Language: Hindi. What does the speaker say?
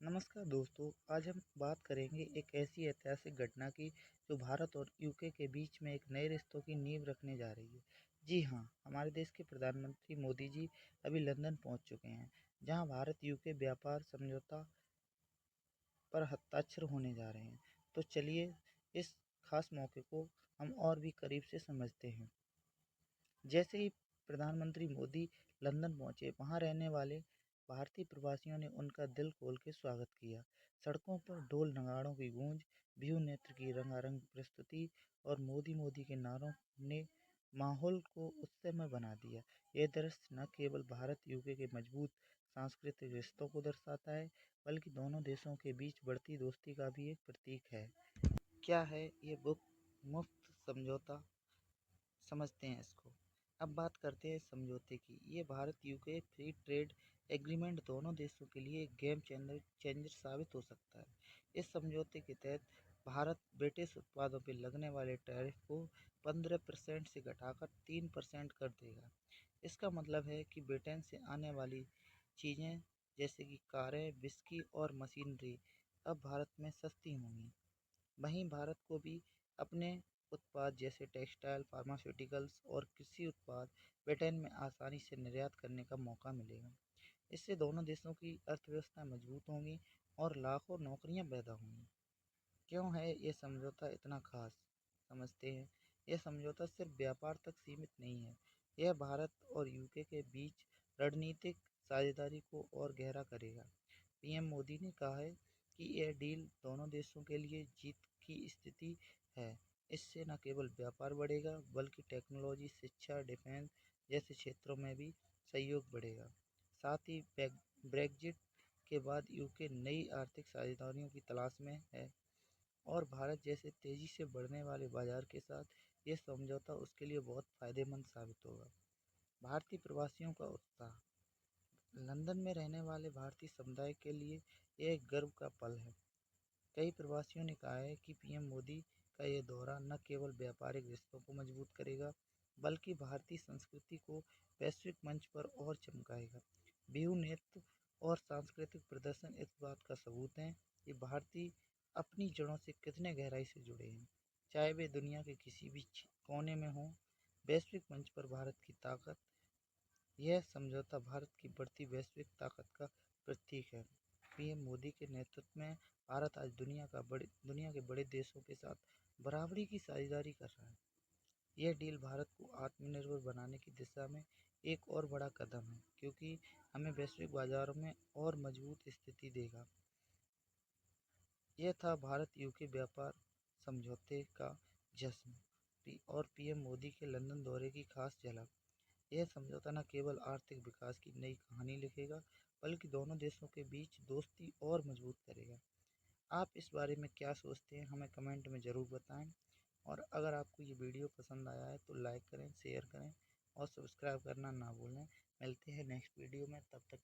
नमस्कार दोस्तों, आज हम बात करेंगे एक ऐसी ऐतिहासिक घटना की जो भारत और यूके के बीच में एक नए रिश्तों की नींव रखने जा रही है। जी हाँ, हमारे देश के प्रधानमंत्री मोदी जी अभी लंदन पहुंच चुके हैं, जहां भारत यूके व्यापार समझौता पर हस्ताक्षर होने जा रहे हैं। तो चलिए इस खास मौके को हम और भी करीब से समझते हैं। जैसे ही प्रधानमंत्री मोदी लंदन पहुंचे, वहां रहने वाले भारतीय प्रवासियों ने उनका दिल खोल के स्वागत किया। सड़कों पर ढोल नगाड़ों की गूंज, बिहू नृत्य की रंगारंग प्रस्तुति और मोदी मोदी के नारों ने माहौल को उत्सवमय बना दिया। यह दृश्य न केवल भारत यूके के मजबूत सांस्कृतिक रिश्तों को दर्शाता है, बल्कि दोनों देशों के बीच बढ़ती दोस्ती का भी एक प्रतीक है। क्या है ये बुक मुफ्त समझौता? समझते हैं इसको। अब बात करते हैं समझौते की। ये Bharat UK free trade agreement दोनों देशों के लिए एक गेम चेंजर साबित हो सकता है। इस समझौते के तहत भारत ब्रिटिश उत्पादों पर लगने वाले टैरिफ को 15% से घटाकर 3% कर देगा। इसका मतलब है कि ब्रिटेन से आने वाली चीज़ें जैसे कि कारें, विस्की और मशीनरी अब भारत में सस्ती होंगी। वहीं भारत को भी अपने उत्पाद जैसे टेक्सटाइल, फार्मास्यूटिकल्स और कृषि उत्पाद ब्रिटेन में आसानी से निर्यात करने का मौका मिलेगा। इससे दोनों देशों की अर्थव्यवस्था मजबूत होंगी और लाखों नौकरियां पैदा होंगी। क्यों है ये समझौता इतना खास? समझते हैं। यह समझौता सिर्फ व्यापार तक सीमित नहीं है, यह भारत और यूके के बीच रणनीतिक साझेदारी को और गहरा करेगा। पीएम मोदी ने कहा है कि यह डील दोनों देशों के लिए जीत की स्थिति है। इससे न केवल व्यापार बढ़ेगा, बल्कि टेक्नोलॉजी, शिक्षा, डिफेंस जैसे क्षेत्रों में भी सहयोग बढ़ेगा। साथ ही ब्रेग्जिट के बाद यूके नई आर्थिक साझेदारियों की तलाश में है और भारत जैसे तेजी से बढ़ने वाले बाजार के साथ ये समझौता उसके लिए बहुत फायदेमंद साबित होगा। भारतीय प्रवासियों का उत्साह। लंदन में रहने वाले भारतीय समुदाय के लिए यह एक गर्व का पल है। कई प्रवासियों ने कहा है कि पीएम मोदी का यह दौरा न केवल व्यापारिक रिश्तों को मजबूत करेगा, बल्कि भारतीय संस्कृति को वैश्विक मंच पर और चमकाएगा। बिहू नृत्य और सांस्कृतिक प्रदर्शन इस बात का सबूत हैं कि भारतीय अपनी जड़ों से कितने गहराई से जुड़े हैं, चाहे वे दुनिया के किसी भी कोने में हों। वैश्विक मंच पर भारत की ताकत। यह समझौता भारत की बढ़ती वैश्विक ताकत का प्रतीक है। पीएम मोदी के नेतृत्व में भारत आज दुनिया के बड़े देशों के साथ बराबरी की साझेदारी कर रहा है। यह डील भारत को आत्मनिर्भर बनाने की दिशा में एक और बड़ा कदम है, क्योंकि हमें वैश्विक बाजारों में और मजबूत स्थिति देगा। यह था भारत यूके व्यापार समझौते का जश्न और पीएम मोदी के लंदन दौरे की खास झलक। यह समझौता न केवल आर्थिक विकास की नई कहानी लिखेगा, बल्कि दोनों देशों के बीच दोस्ती और मजबूत करेगा। आप इस बारे में क्या सोचते हैं, हमें कमेंट में ज़रूर बताएं। और अगर आपको ये वीडियो पसंद आया है तो लाइक करें, शेयर करें और सब्सक्राइब करना ना भूलें। मिलते हैं नेक्स्ट वीडियो में, तब तक के